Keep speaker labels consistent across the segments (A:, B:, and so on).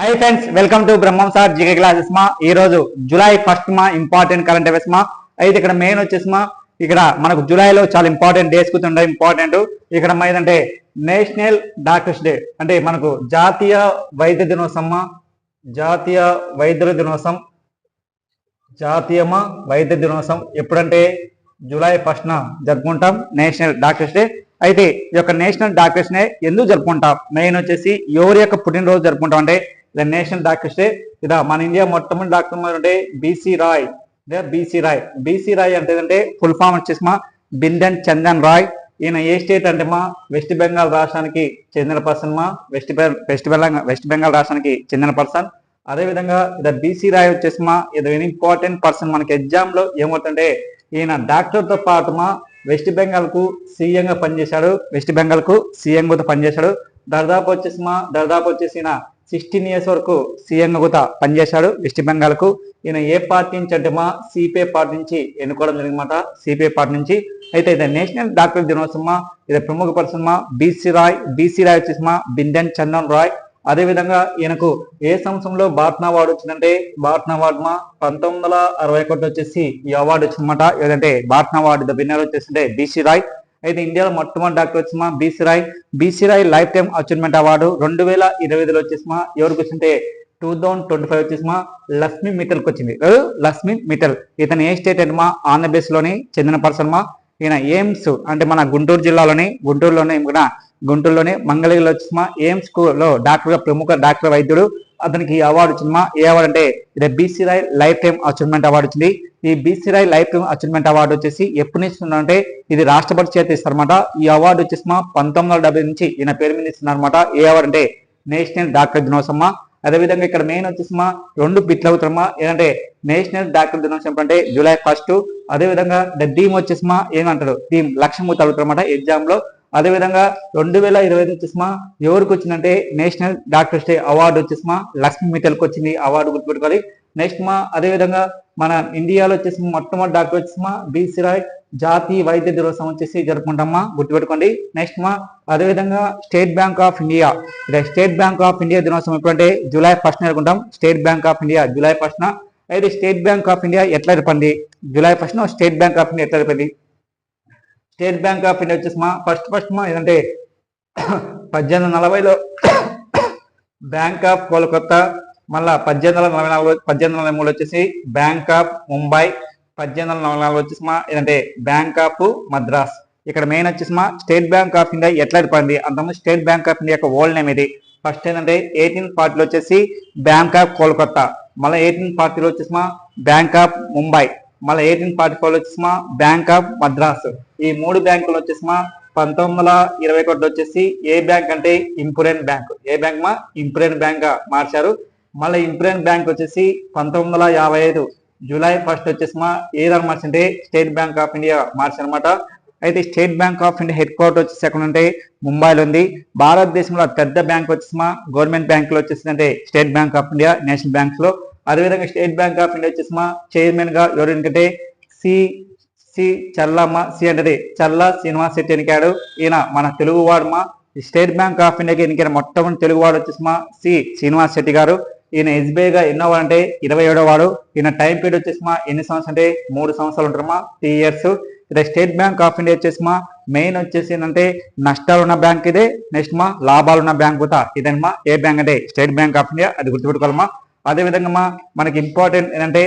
A: Hi friends, welcome to Brahmam sir GK classes మా. ఈ రోజు జూలై 1 మా ఇంపార్టెంట్ కరెంట్ అఫైర్స్ మా. అయితే ఇక్కడ మెయిన్ వచ్చేసి మా ఇక్కడ మనకు జూలైలో చాలా ఇంపార్టెంట్ డేస్ కూర్చుండే ఇంపార్టెంట్ ఇక్కడ మా ఏంటంటే నేషనల్ డాక్టర్స్ డే, అంటే మనకు జాతీయ వైద్య దినోత్సవం మా. జాతీయ వైద్యుల దినోత్సవం, జాతీయమా వైద్య దినోత్సవం ఎప్పుడంటే జూలై 1 జరుపుకుంటాం నేషనల్ డాక్టర్స్ డే. అయితే ఈ యొక్క నేషనల్ డాక్టర్స్ డే ఎందుకు జరుపుకుంటాం, మెయిన్ వచ్చేసి ఎవరి యొక్క పుట్టినరోజు జరుపుకుంటాం అంటే ద నేషనల్ డాక్టర్స్ డే. ఇదా మన ఇండియా మొట్టమొదటి డాక్టర్ అంటే బీసీ రాయ్. బీసీ రాయ్ అంటే ఫుల్ ఫామ్ వచ్చేసి మా బిందెన్ చందన్ రాయ్. ఈయన ఏ స్టేట్ అంటే మా వెస్ట్ బెంగాల్ రాష్ట్రానికి చెందిన పర్సన్ మా. వెస్ట్ బెంగాల్ రాష్ట్రానికి చెందిన పర్సన్. అదేవిధంగా ఇది బీసీ రాయ్ వచ్చేసి మా ఇది వెరీ ఇంపార్టెంట్ పర్సన్. మనకి ఎగ్జామ్ లో ఏమవుతుందంటే ఈయన డాక్టర్ తో పాటు మా వెస్ట్ బెంగాల్ కు సీఎం గా పనిచేశాడు. వెస్ట్ బెంగాల్ కు సీఎం గా పనిచేశాడు. దాదాపు వచ్చేసి ఈయన 16 years వరకు సీఎం గా పనిచేశాడు వెస్ట్ బెంగాల్ కు. ఈయన ఏ పార్టీ నుంచి అంటే మా సిపిఐ పార్టీ నుంచి ఎన్నుకోవడం జరిగిందన్నమాట, సిపిఐ పార్టీ నుంచి. అయితే ఇది నేషనల్ డాక్టర్ దినోత్సవం మా. ఇది ప్రముఖ పర్సన్ మా బీసీ రాయ్ వచ్చేసి మా బిందెన్ చందన్ రాయ్. అదేవిధంగా ఈయనకు ఏ సంవత్సరంలో భారత్ అవార్డు వచ్చిందంటే భారత్ అవార్డు మా 1961 వచ్చేసి ఈ అవార్డు వచ్చిందన్నమాట. ఏదంటే భారత్ అవార్డు విన్నర్ వచ్చేసి బీసీ రాయ్. అయితే ఇండియాలో మొట్టమొదటి డాక్టర్ వచ్చేసి BC Roy life time achievement award 2025లో వచ్చేసి మా ఎవరికి వచ్చింటే 2025 వచ్చేసి మా లక్ష్మీ మిట్టల్కి వచ్చింది. లక్ష్మీ మిట్టల్ ఇతను ఏ స్టేట్ అంటే మా ఆంధ్రప్రదేశ్ లోని చెందిన పర్సన్ మా. ఈయన ఎయిమ్స్ అంటే మన గుంటూరులోనే మంగళగిరిలో వచ్చేసి మా ఎయిమ్స్ లో డాక్టర్ గా ప్రముఖ డాక్టర్ వైద్యుడు. అతనికి ఈ అవార్డు వచ్చింది మా. ఏ అవార్డు అంటే ఇది B C Roy life time achievement award వచ్చింది. ఈ B C Roy life time achievement award వచ్చేసి ఎప్పుడు ఇస్తున్నారంటే ఇది రాష్ట్రపతి చేత ఇస్తారన్నమాట. ఈ అవార్డు వచ్చేసి మా 1970 నుంచి ఈయన పేరు మీద ఇస్తున్నారన్నమాట. ఏ అవార్డు అంటే నేషనల్ డాక్టర్ దినోత్సవం. అదేవిధంగా ఇక్కడ మెయిన్ వచ్చేసి మా 2 బిట్లు అవుతారమ్మా. ఏంటంటే నేషనల్ డాక్టర్ దినోత్సవం అంటే జూలై 1. అదేవిధంగా థీమ్ వచ్చేసి మా ఏమంటారు థీమ్ లక్ష్యమూర్తి అవుతారన్నమాట ఎగ్జామ్ లో. అదేవిధంగా 2025 వచ్చేసి మా ఎవరికి వచ్చిందంటే నేషనల్ డాక్టర్స్ డే అవార్డు వచ్చేసి మా లక్ష్మీ మిట్టల్కి వచ్చింది. అవార్డు గుర్తుపెట్టుకోవాలి. నెక్స్ట్ మా అదేవిధంగా మన ఇండియాలో వచ్చేసి మొట్టమొదటి డాక్టర్ వచ్చేసి మా బీసీ రాయ్ జాతీయ వైద్య దినోత్సవం వచ్చేసి జరుపుకుంటామా, గుర్తుపెట్టుకోండి. నెక్స్ట్ మా అదేవిధంగా స్టేట్ బ్యాంక్ ఆఫ్ ఇండియా దినోత్సవం ఎప్పుడంటే జూలై 1 జరుపుకుంటాం. State bank of India July 1. అయితే స్టేట్ బ్యాంక్ ఆఫ్ ఇండియా ఎట్లా ఏర్పడింది July 1 state bank of India ఎట్లా ఏర్పడింది? స్టేట్ బ్యాంక్ ఆఫ్ ఇండియా వచ్చేసి మా ఫస్ట్ మా ఏంటంటే 1840లో బ్యాంక్ ఆఫ్ కోల్కతా, మళ్ళా 1843 వచ్చేసి బ్యాంక్ ఆఫ్ ముంబై, 1844 వచ్చేసి మా ఏంటంటే బ్యాంక్ ఆఫ్ మద్రాస్. ఇక్కడ మెయిన్ వచ్చేసి మా స్టేట్ బ్యాంక్ ఆఫ్ ఇండియా ఎట్లా ఏర్పడింది అంతకుముందు స్టేట్ బ్యాంక్ ఆఫ్ ఇండియా యొక్క ఓల్డ్ నేమ్ ఇది. ఫస్ట్ ఏంటంటే 1840లో వచ్చేసి బ్యాంక్ ఆఫ్ కోల్కతా, మళ్ళీ 1840లో వచ్చేసి మా బ్యాంక్ ఆఫ్ ముంబై, మళ్ళీ 1844 వచ్చేసి మా బ్యాంక్ ఆఫ్ మద్రాస్. ఈ 3 బ్యాంకులు వచ్చేసి మా 1921 వచ్చేసి ఏ బ్యాంక్ అంటే ఇంపీరియల్ బ్యాంక్. ఏ బ్యాంక్ మా ఇంపీరియల్ బ్యాంక్ గా మార్చారు. మళ్ళీ ఇంపీరియల్ బ్యాంక్ వచ్చేసి 1955 జూలై 1 వచ్చేసి మా ఏదైనా మార్చింటే స్టేట్ బ్యాంక్ ఆఫ్ ఇండియా మార్చారనమాట. అయితే state bank of India head quarter వచ్చేసి ఎక్కడ ఉంటే ముంబైలో ఉంది. భారతదేశంలో పెద్ద బ్యాంక్ వచ్చేసి మా గవర్నమెంట్ బ్యాంకులు వచ్చేసి అంటే state bank of India, national banks లో. అదేవిధంగా స్టేట్ బ్యాంక్ ఆఫ్ ఇండియా వచ్చేసి మా చైర్మన్ గా ఎవరు ఎందుకంటే చల్లా శ్రీనివాస్ శెట్టి ఎన్నికాడు. ఈయన మన తెలుగు వాడు మా. స్టేట్ బ్యాంక్ ఆఫ్ ఇండియాకి ఎన్నికైన మొట్టమొదటి తెలుగు వాడు వచ్చేసి మా శ్రీనివాస్ శెట్టి గారు. ఈయన ఎస్బీఐగా ఎన్నో వాడు అంటే 27వ వాడు. ఈయన టైం పీరియడ్ వచ్చేసి మా ఎన్ని సంవత్సరాలు అంటే 3 సంవత్సరాలు ఉంటారమ్మా, 3 years. ఇదే స్టేట్ బ్యాంక్ ఆఫ్ ఇండియా వచ్చేసి మా మెయిన్ వచ్చేసి ఏంటంటే నష్టాలు ఉన్న బ్యాంక్ ఇదే. నెక్స్ట్ మా లాభాలు ఉన్న బ్యాంక్ కూడా ఇదమ్మా. ఏ బ్యాంక్ అంటే స్టేట్ బ్యాంక్ ఆఫ్ ఇండియా, అది గుర్తుపెట్టుకోవాలమ్మా. అదేవిధంగా మా మనకి ఇంపార్టెంట్ ఏంటంటే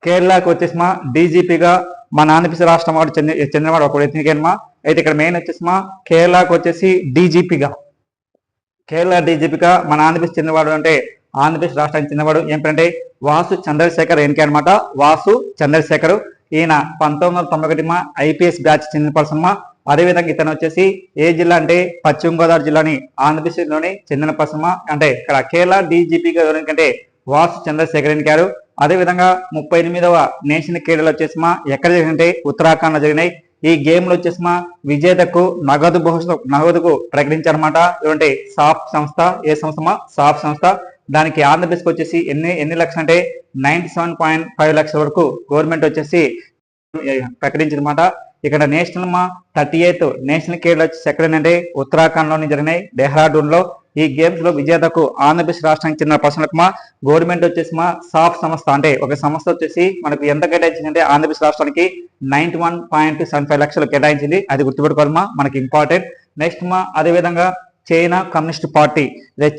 A: కేరళకు వచ్చేసి మా డీజీపీగా మన ఆంధ్రప్రదేశ్ రాష్ట్రం వాడు చెందినవాడు ఒక ఎత్నికేనమా. అయితే ఇక్కడ మెయిన్ వచ్చేసి మా కేరళకు వచ్చేసి డీజీపీగా మన ఆంధ్రప్రదేశ్ చెందినవాడు అంటే ఆంధ్రప్రదేశ్ రాష్ట్రానికి చెందినవాడు ఏంటంటే వాసు చంద్రశేఖర్ ఎన్కే అనమాట. వాసు చంద్రశేఖర్. ఈయన 1991 మా ఐపీఎస్ బ్యాచ్ చెందిన పర్సన్ మా. అదేవిధంగా ఇతను వచ్చేసి ఏ జిల్లా అంటే పశ్చిమ గోదావరి జిల్లాని ఆంధ్రప్రదేశ్ లోని చెందిన పర్సన్ మా. అంటే ఇక్కడ కేరళ డీజీపీగా ఎవరికంటే వాసు చంద్రశేఖర్ ఎన్నికారు. అదేవిధంగా 38వ నేషనల్ క్రీడలు వచ్చేసి మా ఎక్కడ జరిగినంటే ఉత్తరాఖండ్ లో జరిగినాయి. ఈ గేమ్ లో వచ్చేసి మా విజేతకు నగదుకు ప్రకటించారన్నమాట. ఏమంటే సాఫ్ సంస్థ. ఏ సంస్థ మా సాఫ్ సంస్థ. దానికి ఆంధ్రప్రదేశ్కి వచ్చేసి ఎన్ని లక్షలు అంటే 97.5 లక్షల వరకు గవర్నమెంట్ వచ్చేసి ప్రకటించిందన్నమాట. ఇక్కడ నేషనల్ మా 38th నేషనల్ క్రీడలు వచ్చేసి ఎక్కడ అంటే ఉత్తరాఖండ్ లోని జరిగినాయి, డెహ్రాడూన్ లో. ఈ గేమ్స్ లో విజేతకు ఆంధ్రప్రదేశ్ రాష్ట్రానికి చెందిన పర్సన్లకు గవర్నమెంట్ వచ్చేసి సాఫ్ సంస్థ అంటే ఒక సంస్థ వచ్చేసి మనకు ఎంత కేటాయించిందంటే ఆంధ్రప్రదేశ్ రాష్ట్రానికి 91.75 లక్షలు కేటాయించింది. అది గుర్తుపెట్టుకోవాలమ్మా, మనకి ఇంపార్టెంట్. నెక్స్ట్ అదే విధంగా China communist party,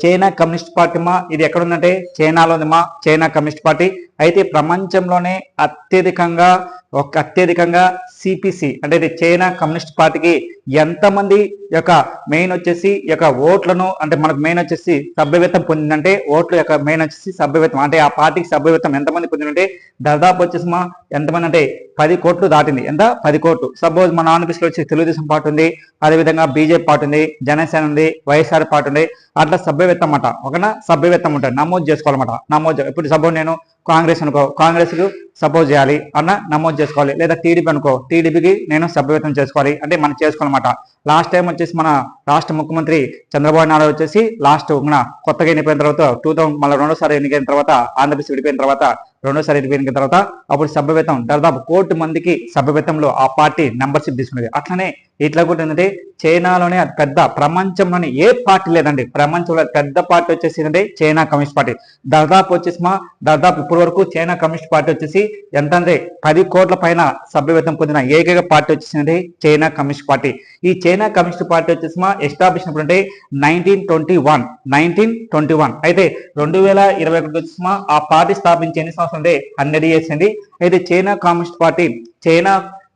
A: China communist party ఇది ఎక్కడ ఉందంటే చైనాలో ఉందమ్మా, చైనా కమ్యూనిస్ట్ పార్టీ. అయితే ప్రపంచంలోనే అత్యధికంగా సిపిసి అంటే ఇది చైనా కమ్యూనిస్ట్ పార్టీకి ఎంతమంది యొక్క మెయిన్ వచ్చేసి యొక్క ఓట్లను అంటే మనకు మెయిన్ వచ్చేసి సభ్యత్వం పొందిందంటే ఓట్ల యొక్క మెయిన్ వచ్చేసి సభ్యత్వం అంటే ఆ పార్టీకి సభ్యత్వం ఎంతమంది పొందిందంటే దాదాపు వచ్చేసి ఎంతమంది అంటే 10 కోట్లు దాటింది. ఎంత 10 కోట్లు. సపోజ్ మన ఆంధ్రప్రదేశ్లో వచ్చి తెలుగుదేశం పార్టీ ఉంది, అదేవిధంగా బీజేపీ పార్టీ ఉంది, జనసేన ఉంది, వైఎస్ఆర్ పార్టీ ఉంది. అట్లా సభ్యత్వం అన్నమాట, ఒకనా సభ్యత్వం ఉంటుంది, నమోదు చేసుకోవాలన్నమాట. నమోదు ఇప్పుడు సపోజ్ నేను కాంగ్రెస్ అనుకో, కాంగ్రెస్ కు సపోజ్ చేయాలి అన్న నమోదు చేసుకోవాలి. లేదా టీడీపీ అనుకో, టీడీపీకి నేను సభ్యత్వం చేసుకోవాలి అంటే మనం చేసుకోవాలన్నమాట. లాస్ట్ టైం వచ్చేసి మన రాష్ట్ర ముఖ్యమంత్రి చంద్రబాబు నాయుడు వచ్చేసి లాస్ట్ కొత్తగా ఎన్నికైన తర్వాత మళ్ళీ రెండోసారి ఎన్నికైన తర్వాత ఆంధ్రప్రదేశ్ విడిపోయిన తర్వాత రెండోసారి ఎన్నికైన తర్వాత అప్పుడు సభ్యత్వం దాదాపు 1 కోటి మందికి సభ్యత్వంలో ఆ పార్టీ మెంబర్షిప్ తీసుకునేది. అట్లనే ఇట్లా కూడా ఏంటంటే చైనాలోనే పెద్ద ప్రపంచంలోనే ఏ పార్టీ లేదండి, ప్రపంచంలో పెద్ద పార్టీ వచ్చేసి ఏంటంటే చైనా కమ్యూనిస్ట్ పార్టీ. దాదాపు వచ్చేసి దాదాపు ఇప్పటి వరకు చైనా కమ్యూనిస్ట్ పార్టీ వచ్చేసి ఎంత అంటే 10 కోట్ల పైన సభ్యత్వం పొందిన ఏకైక పార్టీ వచ్చేసింది చైనా కమ్యూనిస్ట్ పార్టీ. ఈ చైనా కమ్యూనిస్ట్ పార్టీ వచ్చేసి ఎస్టాబ్లిష్ అయినప్పుడు అంటే 1921. అయితే 2021 వచ్చేసి ఆ పార్టీ స్థాపించి ఎన్ని సంవత్సరాలు అంటే 100 years అండి. అయితే చైనా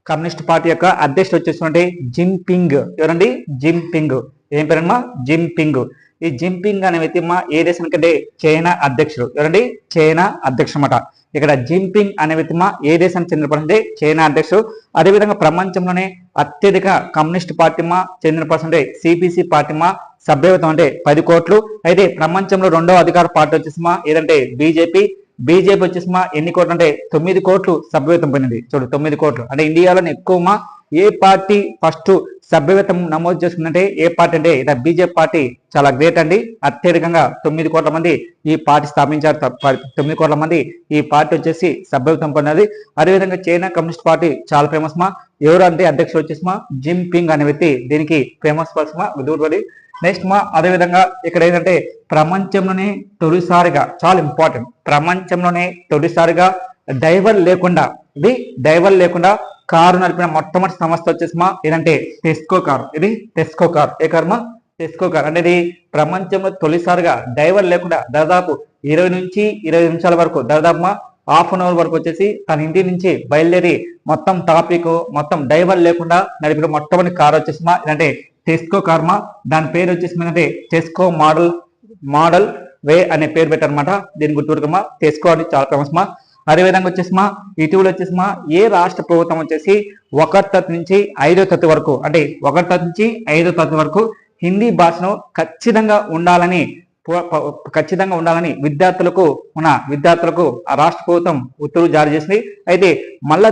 A: కమ్యూనిస్ట్ పార్టీ యొక్క అధ్యక్షుడు వచ్చేసి జిన్పింగ్. ఎవరండి? జిన్పింగ్. ఏం పేరమ్మా? జిన్పింగ్. ఈ జిన్పింగ్ అనే వ్యక్తి ఏ దేశానికంటే చైనా అధ్యక్షుడు. ఎవరండి? చైనా అధ్యక్షుడు అన్నమాట. ఇక్కడ జిన్పింగ్ అనే వ్యక్తి ఏ దేశానికి చెందిన పర్సన్? చైనా అధ్యక్షుడు. అదేవిధంగా ప్రపంచంలోనే అత్యధిక కమ్యూనిస్ట్ పార్టీ చెందిన పర్సన్ సిపిసి పార్టీ సభ్యత్వం అంటే 10 కోట్లు. అయితే ప్రపంచంలో రెండవ అధికార పార్టీ వచ్చేసి ఏదంటే బీజేపీ వచ్చేసి ఎన్ని కోట్లు అంటే 9 కోట్లు సభ్యత్వం పొందింది. చూడు 9 కోట్లు అంటే ఇండియాలోనే ఎక్కువ ఏ పార్టీ ఫస్ట్ సభ్యత్వం నమోదు చేసుకుందంటే ఏ పార్టీ అంటే ఇదా బీజేపీ పార్టీ. చాలా గ్రేట్ అండి. అత్యధికంగా 9 కోట్ల మంది ఈ పార్టీ స్థాపించారు. 9 కోట్ల మంది ఈ పార్టీ వచ్చేసి సభ్యత్వం పొందినది. అదేవిధంగా చైనా కమ్యూనిస్ట్ పార్టీ చాలా ఫేమస్ ఎవరు అంటే అధ్యక్షుడు వచ్చేసి జిన్పింగ్ అనే వ్యక్తి దీనికి ఫేమస్ పర్సన్ దూరపడి. నెక్స్ట్ అదేవిధంగా ఇక్కడ ఏంటంటే ప్రపంచంలోనే తొలిసారిగా చాలా ఇంపార్టెంట్, ప్రపంచంలోనే తొలిసారిగా డ్రైవర్ లేకుండా కారు నడిపిన మొట్టమొదటి సంస్థ వచ్చేసి ఏదంటే టెస్కో కార్. ఇది టెస్కో కార్. ఏ కార్మా? టెస్కో కార్ అనేది ప్రపంచంలో తొలిసారిగా డ్రైవర్ లేకుండా దాదాపు 20 నుంచి 25 నిమిషాల వరకు దాదాపు ½ an hour వరకు వచ్చేసి తన ఇంటి నుంచి బయలుదేరి మొత్తం మొత్తం డ్రైవర్ లేకుండా నడిపిన మొట్టమొదటి కార్ వచ్చేసి ఇదంటే టెస్కో కార్మా. దాని పేరు వచ్చేసి ఏంటంటే టెస్కో మోడల్ వే అనే పేరు పెట్టారనమాట. దీని గుర్తుపెట్టుకోమా, టెస్కో అని చాలా ఫేమస్ అదేవిధంగా వచ్చేసి ఇటీవల వచ్చేసి ఏ రాష్ట్ర ప్రభుత్వం వచ్చేసి 1వ తరగతి నుంచి 5వ తరగతి వరకు అంటే 1వ తరగతి నుంచి 5వ తరగతి వరకు హిందీ భాషను ఖచ్చితంగా ఉండాలని విద్యార్థులకు ఆ రాష్ట్ర ప్రభుత్వం ఉత్తర్వులు జారీ చేసింది. అయితే మళ్ళా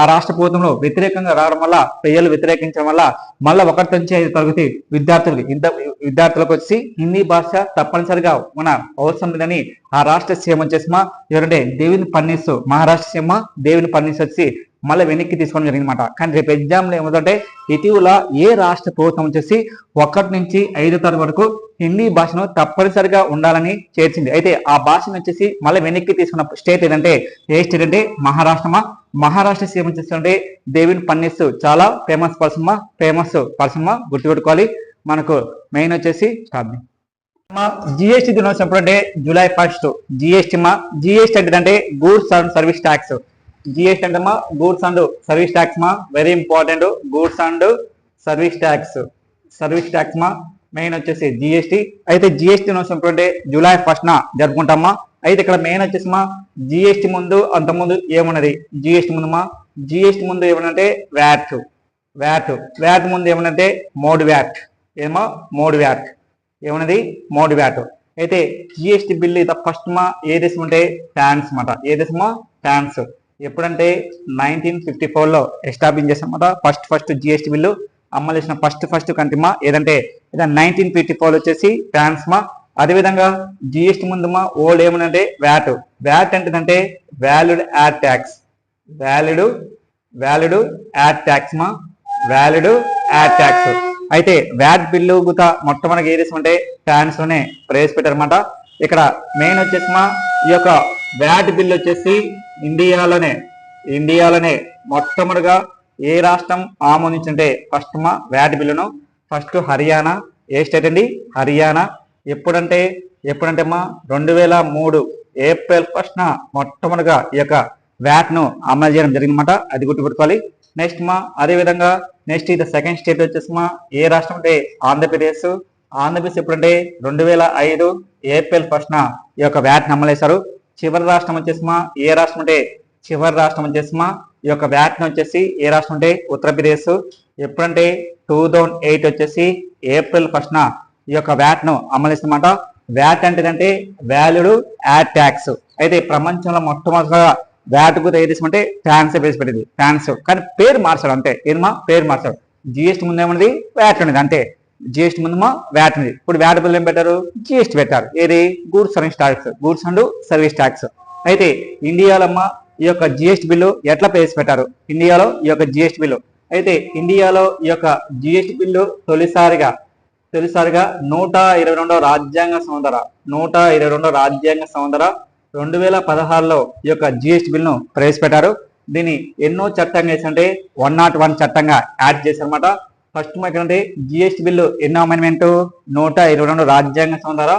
A: ఆ రాష్ట్ర ప్రభుత్వంలో వ్యతిరేకంగా రావడం వల్ల ప్రజలు వ్యతిరేకించడం వల్ల మళ్ళీ 1వ నుంచి 5వ తరగతి విద్యార్థులకు వచ్చి హిందీ భాష తప్పనిసరిగా అవసరం లేదని ఆ రాష్ట్ర సీఎం వచ్చేసి ఎవరంటే మహారాష్ట్ర సీఎం దేవిని ఫడ్నవీస్ వచ్చి మళ్ళీ వెనక్కి తీసుకోవడం జరిగిందన్నమాట. కానీ రేపు ఎగ్జామ్లో ఏమిటంటే ఇటీవల ఏ రాష్ట్ర ప్రభుత్వం వచ్చేసి 1 నుంచి 5వ తరగతి వరకు హిందీ భాషను తప్పనిసరిగా ఉండాలని చేర్చింది. అయితే ఆ భాషను వచ్చేసి మళ్ళీ వెనక్కి తీసుకున్న స్టేట్ ఏదంటే ఏ స్టేట్ అంటే మహారాష్ట్ర సీఎం వచ్చేసి దేవిని ఫడ్నవీస్ చాలా ఫేమస్ పర్సన్ గుర్తుపెట్టుకోవాలి. మనకు మెయిన్ వచ్చేసి జిఎస్టీ దినోత్సవం ఎప్పుడంటే July 1. జిఎస్టీ అంటే goods and service tax. GST అంటే goods and service tax very important. Goods and service tax main వచ్చేసి జిఎస్టీ. అయితే జిఎస్టీ దినోత్సవం ఎప్పుడంటే July 1 జరుపుకుంటామా. అయితే ఇక్కడ మెయిన్ వచ్చేసి జిఎస్టీ ముందు అంతకుముందు ఏమన్నది? జిఎస్టీ ముందు ఏమనంటే వ్యాట్ ముందు ఏమనంటే మోడ్ వ్యాట్. ఏమన్నది? Mode VAT. అయితే జిఎస్టీ బిల్ ఇది ఫస్ట్ ఏ దేశం అంటే ఫ్రాన్స్ మాట. ఏ దేశమా? ఫ్రాన్స్. ఎప్పుడంటే 1954లో ఎస్టాబ్లిష్ చేసామన్నమాట. ఫస్ట్ జిఎస్టీ బిల్లు అమలు చేసిన ఫస్ట్ కంట్రీ ఏదంటే 1954 వచ్చేసి ఫ్రాన్స్ అదేవిధంగా జిఎస్టీ ముందు ఓల్డ్ ఏమనంటే వ్యాట్ అంటే వాల్యూడ్ యాడ్ ట్యాక్స్. అయితే వ్యాట్ బిల్లు గుత మొట్టమొదటి ఏ దేశం అంటే ఫ్రాన్స్ లోనే ప్రవేశపెట్టారన్నమాట. ఇక్కడ మెయిన్ వచ్చేసి ఈ యొక్క వ్యాట్ బిల్లు వచ్చేసి ఇండియాలోనే మొట్టమొదటిగా ఏ రాష్ట్రం ఆమోదించంటే ఫస్ట్ వ్యాట్ బిల్లును ఫస్ట్ హర్యానా. ఏ స్టేట్ అండి? హర్యానా. ఎప్పుడంటే 2003 ఏప్రిల్ 1 మొట్టమొదటిగా ఈ యొక్క వ్యాట్ ను అమలు చేయడం జరిగిందన్నమాట. అది గుర్తుపెట్టుకోవాలి. నెక్స్ట్ అదేవిధంగా నెక్స్ట్ ఇది సెకండ్ స్టేట్ వచ్చేసి ఏ రాష్ట్రం అంటే ఆంధ్రప్రదేశ్. ఆంధ్రప్రదేశ్ ఎప్పుడంటే 2005 ఏప్రిల్ 1 ఈ యొక్క వ్యాట్ ని అమలు చేశారు. చివరి రాష్ట్రం వచ్చేసి ఏ రాష్ట్రం అంటే ఈ యొక్క వ్యాట్ ని వచ్చేసి ఏ రాష్ట్రం అంటే ఉత్తరప్రదేశ్. ఎప్పుడంటే 2008 వచ్చేసి ఏప్రిల్ 1 ఈ యొక్క వ్యాట్ ను అమలుస్తున్నమాట. వ్యాట్ అంటే వాల్యూడ్ యాడ్ ట్యాక్స్. అయితే ప్రపంచంలో మొట్టమొదటిగా వ్యాట్ గుత ఏ దేశం అంటే ఫ్రాన్స్ ప్రవేశపెట్టింది. ఫ్రాన్స్ కానీ పేరు మార్చాడు అంతే. ఏదమ్మా పేరు మార్చాడు. జిఎస్టీ ముందు ఏమన్నది? వ్యాట్ ఉండేది అంతే. జిఎస్టీ ముందు వ్యాట్ ఉంది. ఇప్పుడు వ్యాట్ బిల్ ఏం పెట్టారు? జిఎస్టీ పెట్టారు. ఏది? Goods and service tax. అయితే ఇండియాలో ఈ యొక్క జిఎస్టీ బిల్లు ఎట్లా ప్రవేశపెట్టారు? ఇండియాలో ఈ యొక్క జిఎస్టీ బిల్లు అయితే ఇండియాలో ఈ యొక్క జిఎస్టీ బిల్లు తొలిసారిగా 122వ రాజ్యాంగ సంవత్సర 2016లో ఈ యొక్క జిఎస్టీ బిల్లును ప్రవేశపెట్టారు. దీన్ని ఎన్నో చట్టంగా వేసంటే 101 చట్టంగా యాడ్ చేశారన్నమాట. ఫస్ట్ ఏంటంటే జిఎస్టీ బిల్లు ఎన్నో అమెండ్మెంట్? 122 రాజ్యాంగ సంవత్సర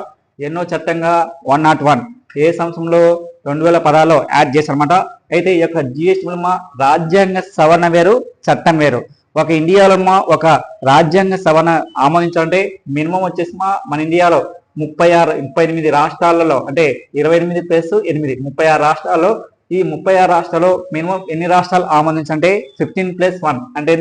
A: ఎన్నో చట్టంగా 101 ఏ సంవత్సరంలో? 2016లో యాడ్ చేశారన్నమాట. అయితే ఈ యొక్క జిఎస్టీ బిల్లు రాజ్యాంగ సవరణ వేరు, చట్టం వేరు. ఒక ఇండియాలో ఒక రాజ్యాంగ సవరణ ఆమోదించాలంటే మినిమం వచ్చేసి మన ఇండియాలో 38 రాష్ట్రాలలో అంటే 28+8 36 రాష్ట్రాల్లో ఈ 36 రాష్ట్రాల్లో మినిమం ఎన్ని రాష్ట్రాలు ఆమోదించంటే 15+1 అంటే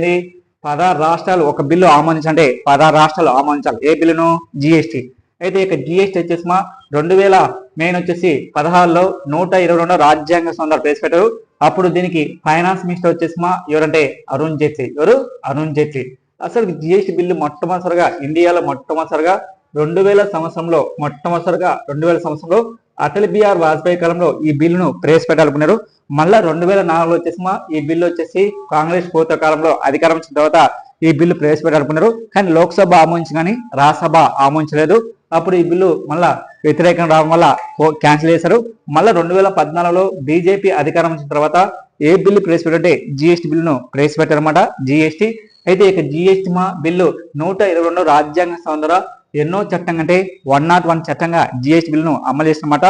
A: 16 రాష్ట్రాలు ఒక బిల్లు ఆమోదించంటే 16 రాష్ట్రాలు ఆమోదించాలి. ఏ బిల్లును? జిఎస్టీ. అయితే ఇక జిఎస్టీ వచ్చేసి 2016లో 122వ రాజ్యాంగ సంవత్సరం ప్రవేశపెట్టారు. అప్పుడు దీనికి ఫైనాన్స్ మినిస్టర్ వచ్చేసి ఎవరంటే అరుణ్ జైట్లీ. అసలు జిఎస్టీ బిల్లు మొట్టమొదటిసారిగా ఇండియాలో 2000 సంవత్సరంలో అటల్ బిహారీ వాజ్పేయి కాలంలో ఈ బిల్లును ప్రవేశపెట్టాలనుకున్నారు. మళ్ళా 2004లో వచ్చేసి ఈ బిల్లు వచ్చేసి కాంగ్రెస్ ప్రభుత్వ కాలంలో అధికారం వచ్చిన తర్వాత ఈ బిల్లు ప్రవేశపెట్టాలనుకున్నారు. కానీ లోక్సభ ఆమోదించి కానీ రాజ్యసభ ఆమోదించలేదు. అప్పుడు ఈ బిల్లు మళ్ళా వ్యతిరేకం రావడం వల్ల క్యాన్సిల్ చేశారు. మళ్ళా 2014లో బీజేపీ అధికారం వచ్చిన తర్వాత ఏ బిల్లు ప్రవేశపెట్టే జిఎస్టీ బిల్లును ప్రవేశపెట్టారన్నమాట. జిఎస్టీ. అయితే ఇక జిఎస్టీ బిల్లు 122 రాజ్యాంగ సంవత్సర ఎన్నో చట్టం అంటే 101 చట్టంగా జిఎస్టీ బిల్లును అమలు చేస్తున్నమాట.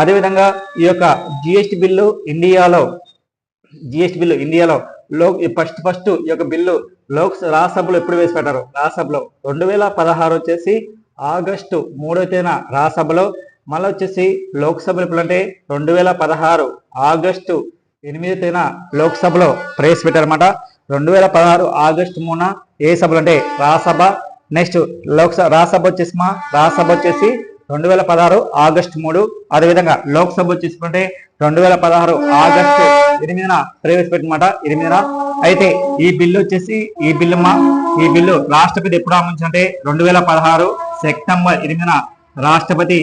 A: అదేవిధంగా ఈ యొక్క జిఎస్టీ బిల్లు ఇండియాలో ఫస్ట్ ఈ యొక్క బిల్లు రాజ్యసభలో ఎప్పుడు ప్రవేశపెట్టారు? రాజ్యసభలో 2016 వచ్చేసి ఆగస్టు 3వ తేదీన రాజ్యసభలో, మళ్ళీ వచ్చేసి లోక్సభలో ఎప్పుడంటే 2016 ఆగస్టు 8వ తేదీన లోక్సభలో ప్రవేశపెట్టారన్నమాట. 2016 ఆగస్టు 3న ఏ సభలు అంటే రాజ్యసభ. నెక్స్ట్ రాజ్యసభ వచ్చేసి 2016 ఆగస్టు 3. అదేవిధంగా లోక్సభ వచ్చేసుకుంటే 2016 ఆగస్టు 8న ప్రవేశపెట్టమాట. 8న. అయితే ఈ బిల్లు రాష్ట్రపతి ఎప్పుడు ఆమోదించారంటే 2016 సెప్టెంబర్ 8న రాష్ట్రపతి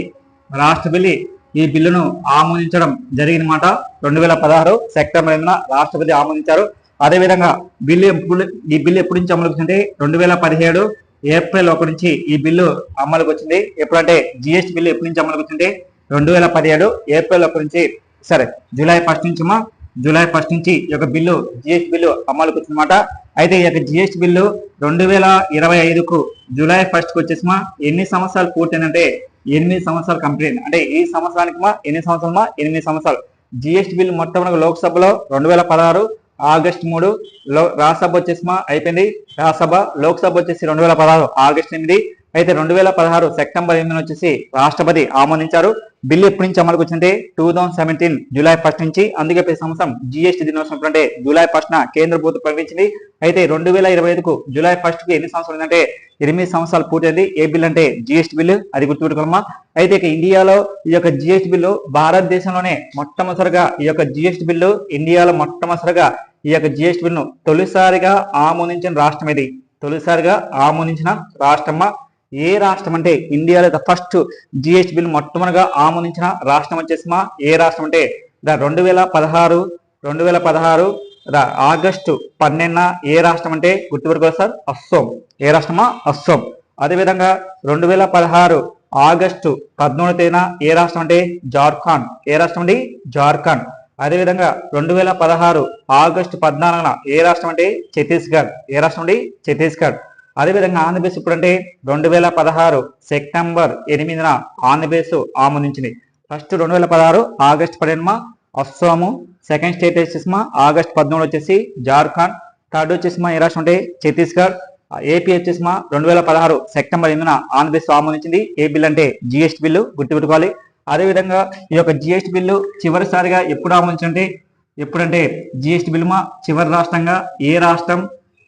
A: ఈ బిల్లును ఆమోదించడం జరిగిందన్నమాట. 2016 సెప్టెంబర్ 8న రాష్ట్రపతి ఆమోదించారు. అదేవిధంగా ఈ బిల్లు ఎప్పటి నుంచి అమలుకి వచ్చింది? 2017 ఏప్రిల్ 1 నుంచి ఈ బిల్లు అమలుకి వచ్చింది. ఎప్పుడంటే జిఎస్టీ బిల్లు ఎప్పటి నుంచి అమలుకి వచ్చింది? 2017 ఏప్రిల్ 1 నుంచి జూలై 1 నుంచి ఈ యొక్క జిఎస్టీ బిల్లు అమలుకి వచ్చిందన్నమాట. అయితే ఈ యొక్క జిఎస్టీ బిల్లు 2025కు జూలై 1కు వచ్చేసి ఎన్ని సంవత్సరాలు పూర్తయిందంటే 8 సంవత్సరాలు కంప్లీట్. అంటే ఈ సంవత్సరానికి ఎన్ని సంవత్సరాలు? 8 సంవత్సరాలు. జిఎస్టీ బిల్లు మొట్టమొదటి లోక్సభలో 2016 ఆగస్టు 3, రాజ్యసభ వచ్చేసి అయిపోయింది. లోక్సభ వచ్చేసి 2016 ఆగస్టు 8. అయితే 2016 సెప్టెంబర్ 8 వచ్చేసి రాష్ట్రపతి ఆమోదించారు. బిల్లు ఎప్పటి నుంచి అమలుకు వచ్చిందంటే 2017 జూలై 1 నుంచి. అందుకే ప్రతి సంవత్సరం జిఎస్టీ దినోత్సవం అంటే జూలై 1న కేంద్ర ప్రభుత్వం ప్రకటించింది. అయితే 2025కు జూలై 1కు ఎన్ని సంవత్సరాలు అంటే 8 సంవత్సరాలు పూర్తయింది. ఏ బిల్ అంటే జిఎస్టీ బిల్లు. అది గుర్తుపెట్టుకోమా. అయితే ఇండియాలో ఈ యొక్క జిఎస్టీ బిల్లు భారతదేశంలోనే మొట్టమొదటిగా ఈ యొక్క జిఎస్టీ బిల్లు ఇండియాలో మొట్టమొదటిగా ఈ యొక్క జిఎస్టీ బిల్లును తొలిసారిగా ఆమోదించిన రాష్ట్రం ఇది. తొలిసారిగా ఆమోదించిన రాష్ట్రమా ఏ రాష్ట్రం అంటే ఇండియాలో ఫస్ట్ జిఎస్టీ బిల్ మొట్టమొదటిగా ఆమోదించిన రాష్ట్రం వచ్చేసి ఏ రాష్ట్రం అంటే 2016 ఆగస్టు 12న ఏ రాష్ట్రం అంటే గుర్తుపెట్టుకోవాలి సార్, అస్సోం. ఏ రాష్ట్రమా? అస్సోం. అదేవిధంగా 2016 ఆగస్టు 13వ తేదీన ఏ రాష్ట్రం అంటే జార్ఖండ్. ఏ రాష్ట్రం అండి? జార్ఖండ్. అదేవిధంగా 2016 ఆగస్టు 14న ఏ రాష్ట్రం అంటే ఛత్తీస్గఢ్. ఏ రాష్ట్రం అండి? ఛత్తీస్గఢ్. అదేవిధంగా ఆంధ్రప్రదేశ్ ఇప్పుడంటే 2016 సెప్టెంబర్ 8న ఆంధ్రప్రదేశ్ ఆమోదించింది. ఫస్ట్ 2016 ఆగస్టు 12న అస్సాము, సెకండ్ స్టేట్ వచ్చేసిమా ఆగస్టు 13 వచ్చేసి జార్ఖండ్, థర్డ్ వచ్చేసిమా ఏ రాష్ట్రం అంటే ఛత్తీస్గఢ్. ఏపీ వచ్చేసిమా 2016 సెప్టెంబర్ 8న ఆంధ్రప్రదేశ్ ఆమోదించింది. ఏ బిల్ అంటే జిఎస్టీ బిల్లు, గుర్తుపెట్టుకోవాలి. అదేవిధంగా ఈ యొక్క జిఎస్టీ బిల్లు చివరిసారిగా ఎప్పుడు ఆమోదించంటే ఎప్పుడంటే జిఎస్టీ బిల్లు మా చివరి రాష్ట్రంగా ఏ రాష్ట్రం?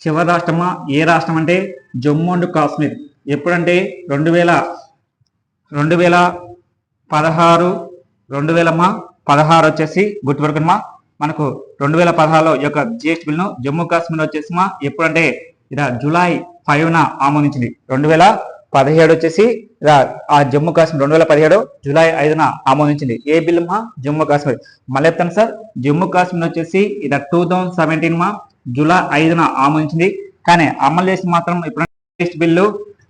A: చివరి రాష్ట్రమా ఏ రాష్ట్రం అంటే జమ్మూ అండ్ కాశ్మీర్. ఎప్పుడంటే 2016 వచ్చేసి గుర్తుపెట్టుకున్నా మనకు 2016లో ఈ యొక్క జిఎస్టీ బిల్లును జమ్మూ కాశ్మీర్ వచ్చేసిమా ఎప్పుడంటే ఇలా జూలై 5న ఆమోదించింది. 2017 వచ్చేసి ఆ జమ్మూ కాశ్మీర్ 2017 జూలై 5న ఆమోదించింది. ఏ బిల్లు మా? జమ్మూ కాశ్మీర్. మళ్ళీ చెప్తాను సార్, జమ్మూ కాశ్మీర్ వచ్చేసి ఇలా 2017 మా జూలై 5న ఆమోదించింది. కానీ అమలు చేసి మాత్రం ఇప్పుడు బిల్లు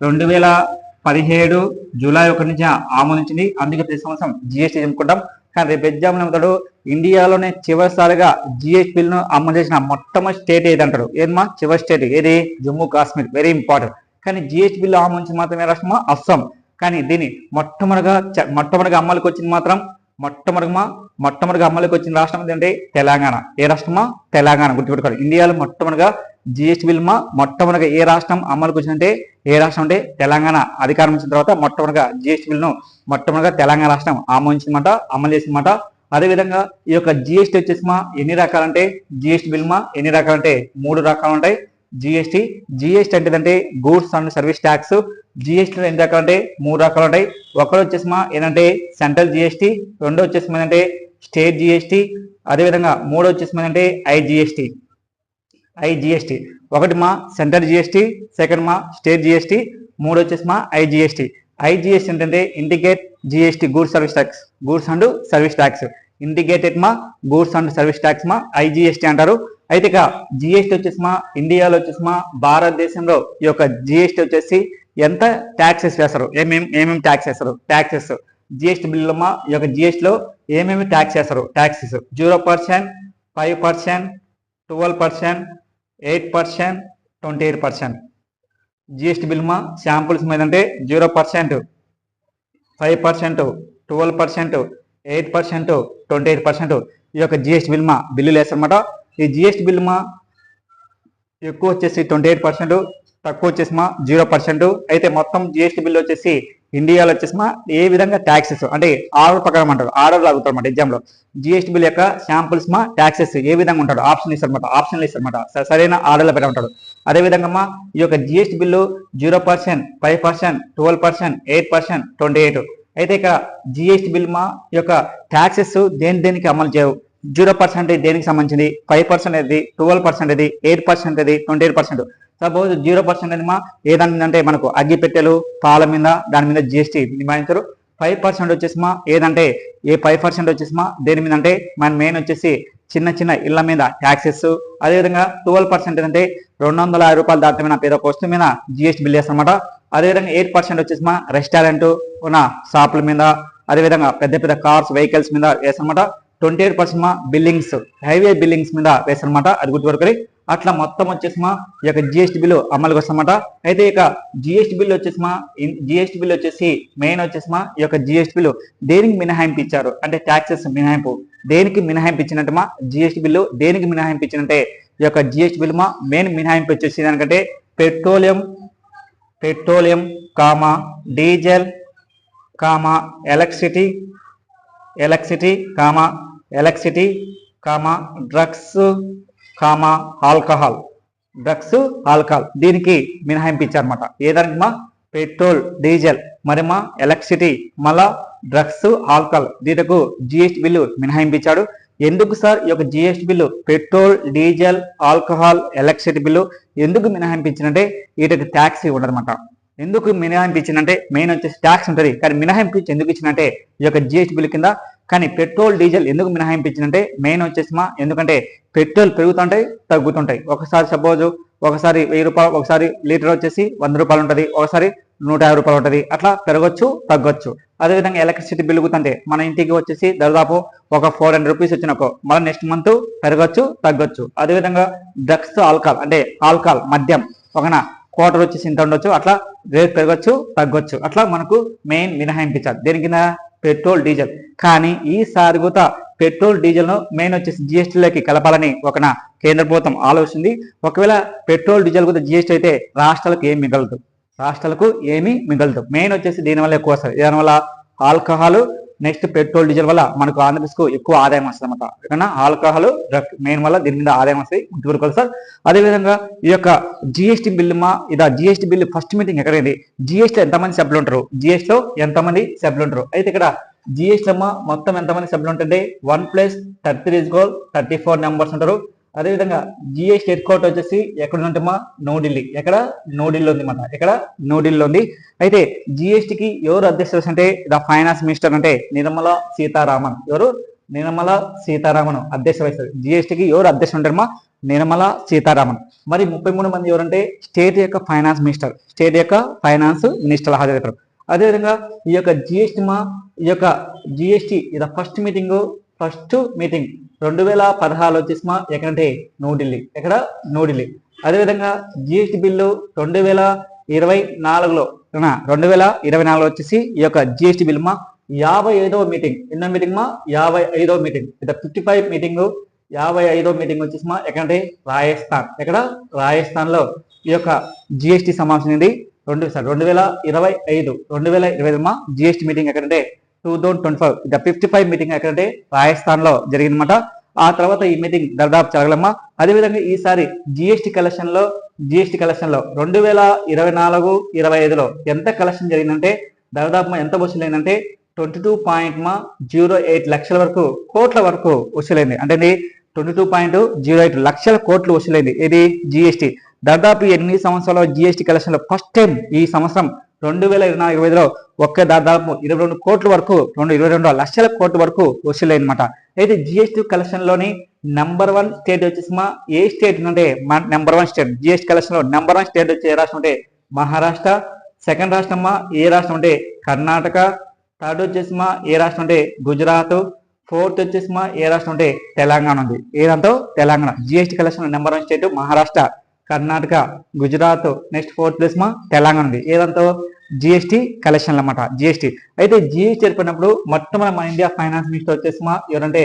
A: 2017 జూలై 1 నుంచి ఆమోదించింది. అందుకే ప్రతి సంవత్సరం జిఎస్టీ చెప్పుకుంటాం. కానీ రేపు ఎగ్జామ్లో ఏమంటాడు, ఇండియాలోనే చివరిసారిగా జిఎస్టీ బిల్లును అమలు చేసిన మొట్టమొదటి స్టేట్ ఏది అంటాడు. ఏదమ్మా? చివరి స్టేట్ ఏది? జమ్మూ కాశ్మీర్. Very important. కానీ జిఎస్టీ బిల్లు ఆమోదించి మాత్రమే రాష్ట్రమా? అస్సాం. కానీ దీన్ని మొట్టమొదటిగా అమలుకి వచ్చింది మాత్రం మొట్టమొదటిగా అమలుకి వచ్చిన రాష్ట్రం ఏంటంటే తెలంగాణ. ఏ రాష్ట్రమా? తెలంగాణ. గుర్తుపెట్టుకోవాలి. ఇండియాలో మొట్టమొదటిగా జిఎస్టీ బిల్ మొట్టమొదటిగా ఏ రాష్ట్రం అమలుకి వచ్చిందంటే ఏ రాష్ట్రం అంటే తెలంగాణ. అధికారం వచ్చిన తర్వాత మొట్టమొదటిగా జిఎస్టీ బిల్ను మొట్టమొదటిగా తెలంగాణ రాష్ట్రం ఆమోదించిందన్నమాట, అమలు చేసిందన్నమాట. అదేవిధంగా ఈ యొక్క జిఎస్టీ వచ్చేసిమా ఎన్ని రకాలంటే జిఎస్టీ బిల్ మా ఎన్ని రకాలంటే 3 రకాలు ఉంటాయి. జిఎస్టీ అంటే గూడ్స్ అండ్ సర్వీస్ ట్యాక్స్. జిఎస్టీలో ఎన్ని రకాలంటే 3 రకాలు ఉంటాయి. ఒకటి వచ్చేసిమా ఏంటంటే సెంట్రల్ జిఎస్టీ, రెండో వచ్చేసిమా ఏంటంటే స్టేట్ జిఎస్టీ, అదేవిధంగా మూడో వచ్చేసిమా ఏంటంటే ఐజిఎస్టీ. ఒకటి మా సెంట్రల్ జిఎస్టీ, సెకండ్ మా స్టేట్ జిఎస్టీ, మూడు వచ్చేసిమా ఐజిఎస్టీ. ఐజిఎస్టీ ఏంటంటే indicate GST goods and service tax. Indicated మా గూడ్స్ అండ్ సర్వీస్ ట్యాక్స్ మా ఐజిఎస్టీ అంటారు. అయితే ఇక జిఎస్టీ వచ్చేసిమా ఇండియాలో వచ్చేసిమా భారతదేశంలో ఈ యొక్క జిఎస్టీ వచ్చేసి ఎంత ట్యాక్సెస్ వేస్తారు, ఏమేమి ట్యాక్స్ వేస్తారు? ట్యాక్సెస్ జిఎస్టీ బిల్లులో మా ఈ యొక్క జిఎస్టీలో ఏమేమి ట్యాక్స్ వేస్తారు? ట్యాక్సెస్ 0%, 5%, 12%, 8%, 28%. జిఎస్టీ బిల్ మా శాంపుల్స్ మీద అంటే 0%, 5%, 12%, 8%, 28% ఈ యొక్క జిఎస్టీ బిల్ మా బిల్లులు వేస్తారన్నమాట. ఈ జిఎస్టీ బిల్ మా ఎక్కువ వచ్చేసి 28%, తక్కువ వచ్చేసి మా 0%. అయితే మొత్తం జిఎస్టీ బిల్ వచ్చేసి ఇండియాలో వచ్చేసి ఏ విధంగా ట్యాక్సెస్ అంటే ఆర్డర్ ప్రకారం అంటారు, ఆర్డర్ లాగుతారు అన్నమాట. ఎగ్జామ్ లో జిఎస్టీ బిల్ యొక్క శాంపుల్స్ మా ట్యాక్సెస్ ఏ విధంగా ఉంటాడు ఆప్షన్ ఇస్తారన్నమాట. సరైన ఆర్డర్లో పెట్టమంటాడు. అదేవిధంగా ఈ యొక్క జిఎస్టీ బిల్లు 0%, 5%, 12%, 8%, 28. అయితే ఇక జిఎస్టీ బిల్ మా యొక్క ట్యాక్సెస్ దేనికి అమలు చేయవు. 0% దేనికి సంబంధించింది, 5% ఏది, 12% ఏది, 8% ఏది, 28%. సపోజ్ 0% అనేది మా ఏదాని అంటే మనకు అగ్గిపెట్టెలు, పాల మీద దాని మీద జిఎస్టీ నిబంధించారు. 5% వచ్చేసి మా ఏదంటే 5% వచ్చేసి మా దేని మీద అంటే మన మెయిన్ వచ్చేసి చిన్న ఇళ్ల మీద ట్యాక్సెస్. అదేవిధంగా 12% ఏంటంటే 250 రూపాయలు దాటిన పేద వస్తువు మీద జిఎస్టీ బిల్ వేస్తారన్నమాట. అదేవిధంగా 8% వచ్చేసి మా రెస్టారెంట్ ఉన్న షాపుల మీద, అదేవిధంగా పెద్ద కార్స్ వెహికల్స్ మీద వేస్తారన్నమాట. 28% మా బిల్లింగ్స్, హైవే బిల్లింగ్స్ మీద వేస్తారన్నమాట. అది గుర్తుపెట్టుకోవాలి. అట్లా మొత్తం వచ్చేసి మా ఈ యొక్క జిఎస్టీ బిల్లు అమలుకి వస్తారన్నమాట. అయితే ఇక జిఎస్టీ బిల్లు వచ్చేసి మెయిన్ వచ్చేసి మా ఈ యొక్క జిఎస్టీ బిల్లు దేనికి మినహాయింపు ఇచ్చారు అంటే ట్యాక్సెస్ మినహాయింపు దేనికి మినహాయింపు ఇచ్చినట్టు మా జిఎస్టీ బిల్లు దేనికి మినహాయింపు ఇచ్చినంటే ఈ యొక్క జిఎస్టీ బిల్లు మా మెయిన్ మినహాయింపు వచ్చేసి దానికంటే petroleum, diesel, electricity, drugs, alcohol దీనికి మినహాయింపు ఇచ్చారన్నమాట. ఏదానికి మా పెట్రోల్, డీజిల్, మరి మా ఎలక్ట్రిసిటీ, మళ్ళా డ్రగ్స్, ఆల్కహాల్ దీనికి జిఎస్టీ బిల్లు మినహాయింపు ఇచ్చాడు. ఎందుకు సార్ ఈ యొక్క GST bill petrol, diesel, alcohol, electricity bill ఎందుకు మినహాయింపించినంటే వీటికి ట్యాక్స్ ఉండదన్నమాట. ఎందుకు మినహాయింపు ఇచ్చిందంటే మెయిన్ వచ్చేసి ట్యాక్స్ ఉంటుంది, కానీ మినహాయింపు ఎందుకు ఇచ్చిందంటే ఈ యొక్క జిఎస్టీ బిల్ కింద కానీ పెట్రోల్ డీజిల్ ఎందుకు మినహాయింపించిందంటే మెయిన్ వచ్చేసి ఎందుకంటే పెట్రోల్ పెరుగుతుంటాయి తగ్గుతుంటాయి. ఒకసారి సపోజ్ ఒకసారి 1000 రూపాయలు, ఒకసారి లీటర్ వచ్చేసి 100 రూపాయలు ఉంటుంది, ఒకసారి 150 రూపాయలు ఉంటుంది, అట్లా పెరగచ్చు తగ్గొచ్చు. అదేవిధంగా ఎలక్ట్రిసిటీ బిల్లు గుతంటే మన ఇంటికి వచ్చేసి దాదాపు ఒక 400 రూపీస్ వచ్చినకో మళ్ళీ నెక్స్ట్ మంత్ పెరగచ్చు తగ్గొచ్చు. అదేవిధంగా డ్రగ్స్ ఆల్కహాల్ అంటే ఆల్కహాల్ మద్యం ఒక క్వార్టర్ వచ్చేసి ఇంత ఉండొచ్చు, అట్లా రేట్ పెరగచ్చు తగ్గొచ్చు. అట్లా మనకు మెయిన్ మినహాయించారు దేని కింద పెట్రోల్ డీజిల్. కానీ ఈసారి కూడా పెట్రోల్ డీజిల్ ను మెయిన్ వచ్చేసి జిఎస్టీలోకి కలపాలని ఒక కేంద్ర ప్రభుత్వం ఆలోచించింది. ఒకవేళ పెట్రోల్ డీజిల్ కూడా జిఎస్టీ అయితే రాష్ట్రాలకు ఏమీ మిగలదు. మెయిన్ వచ్చేసి దీనివల్ల ఎక్కువ వస్తుంది. దానివల్ల ఆల్కహాల్ నెక్స్ట్ పెట్రోల్ డీజిల్ వల్ల మనకు ఆంధ్రప్రదేశ్కు ఎక్కువ ఆదాయం వస్తుంది అనమాట. ఇక్కడ ఆల్కహాల్ డ్రగ్ మెయిన్ వల్ల దీని మీద ఆదాయం వస్తుంది, గుర్తుపెట్టుకోవాలి సార్. అదేవిధంగా ఈ యొక్క GST bill GST bill first meeting ఎక్కడైంది, జిఎస్టీ ఎంతమంది సభ్యులు ఉంటారు, జిఎస్టీలో ఎంతమంది సభ్యులు ఉంటారు. అయితే ఇక్కడ జిఎస్టీ మొత్తం ఎంతమంది సభ్యులు ఉంటుంటే 1+33 నెంబర్స్ ఉంటారు. అదేవిధంగా జిఎస్టీ హెడ్ క్వార్టర్ వచ్చేసి ఎక్కడ ఉంటుందమ్మా న్యూఢిల్లీ. న్యూఢిల్లీ ఉంది అన్నమాట. న్యూఢిల్లీ ఉంది. అయితే జిఎస్టీకి ఎవరు అధ్యక్షులు అంటే ఫైనాన్స్ మినిస్టర్ అంటే నిర్మలా సీతారామన్. నిర్మలా సీతారామన్ అధ్యక్ష వహిస్తారు. జిఎస్టీకి ఎవరు అధ్యక్షులు ఉంటారమ్మా నిర్మలా సీతారామన్. మరి 33 మంది ఎవరంటే స్టేట్ యొక్క ఫైనాన్స్ మినిస్టర్లు హాజరవుతారు. అదేవిధంగా ఈ యొక్క జిఎస్టీ ఫస్ట్ మీటింగ్ 2016 వచ్చేసి ఎక్కడంటే న్యూఢిల్లీ. అదేవిధంగా జిఎస్టీ బిల్లు 2024 వచ్చేసి ఈ యొక్క జిఎస్టీ బిల్లు 55వ మీటింగ్. ఎన్నో మీటింగ్ 55వ మీటింగ్. 55 మీటింగ్ 55వ మీటింగ్ వచ్చేసి ఎక్కడంటే రాజస్థాన్ లో ఈ యొక్క జిఎస్టీ సమావేశం ఉంది. 2025 జిఎస్టీ మీటింగ్ ఎక్కడంటే 2025 55 మీటింగ్ ఎక్కడంటే రాజస్థాన్ లో జరిగిందన్నమాట. ఆ తర్వాత ఈ మీటింగ్ దాదాపు జరగలమ్మా. అదేవిధంగా ఈసారి జిఎస్టీ కలెక్షన్ లో 2024-25లో ఎంత కలెక్షన్ జరిగిందంటే దాదాపు ఎంత వసూలైందంటే 22.08 లక్షల వరకు కోట్ల వరకు వసూలైంది. అంటే 22.08 లక్షల కోట్లు వసూలైంది. ఇది జిఎస్టీ. దాదాపు 8 సంవత్సరాల జిఎస్టీ కలెక్షన్ లో ఫస్ట్ టైం ఈ సంవత్సరం 2024-25లో దాదాపు 22 కోట్ల వరకు 22 లక్షల కోట్ల వరకు వసూలైందన్నమాట. అయితే జిఎస్టీ కలెక్షన్ లోని నెంబర్ 1 స్టేట్ వచ్చేసి ఏ స్టేట్ అంటే నెంబర్ 1 స్టేట్ జిఎస్టీ కలెక్షన్ లో నెంబర్ 1 స్టేట్ వచ్చే ఏ రాష్ట్రం అంటే మహారాష్ట్ర. సెకండ్ రాష్ట్రం ఏ రాష్ట్రం అంటే కర్ణాటక. థర్డ్ వచ్చేసి ఏ రాష్ట్రం అంటే గుజరాత్. ఫోర్త్ వచ్చేసి ఏ రాష్ట్రం అంటే తెలంగాణ ఉంది. ఏదంతో Telangana. GST collection number 1 state Maharashtra, Karnataka, Gujarat. Next 4th place Telangana ఉంది. ఏదంతో జిఎస్టీ కలెక్షన్ అన్నమాట. జిఎస్టీ అయితే జిఎస్టీ ఏర్పడినప్పుడు మొట్టమొదటి మన ఇండియా ఫైనాన్స్ మినిస్టర్ వచ్చేసి ఎవరంటే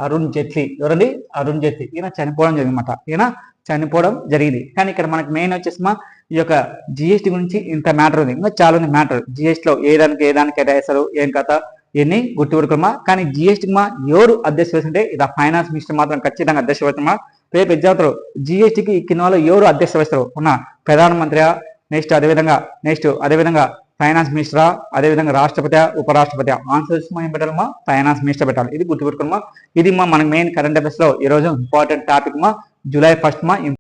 A: అరుణ్ జైట్లీ. ఈయన చనిపోవడం జరిగింది. కానీ ఇక్కడ మనకి మెయిన్ వచ్చేసి ఈ యొక్క జిఎస్టీ గురించి ఇంత మ్యాటర్ ఉంది. ఇంకా చాలా ఉంది మ్యాటర్. జిఎస్టీలో ఏ దానికి కేటాయిస్తారు ఏం కథ ఇవన్నీ గుర్తుపెట్టుకోమా. కానీ జిఎస్టీకి ఎవరు అధ్యక్ష వహిస్తుంటే ఫైనాన్స్ మినిస్టర్ మాత్రం ఖచ్చితంగా అధ్యక్ష వహిస్తున్నా. రేపు ఎగ్జామ్లో జిఎస్టీకి కింద వాళ్ళు ఎవరు అధ్యక్ష వహిస్తారు ఉన్న ప్రధానమంత్రి నెక్స్ట్ అదేవిధంగా ఫైనాన్స్ మినిస్టరా, అదేవిధంగా రాష్ట్రపతి, ఉపరాష్ట్రపతి. ఆన్సర్స్ ఏం పెట్టాలమ్మా ఫైనాన్స్ మినిస్టర్ పెట్టాలి. ఇది గుర్తుపెట్టుకోమా. ఇది మనకి మెయిన్ కరెంట్ అఫైర్స్ లో ఈ రోజు ఇంపార్టెంట్ టాపిక్ July 1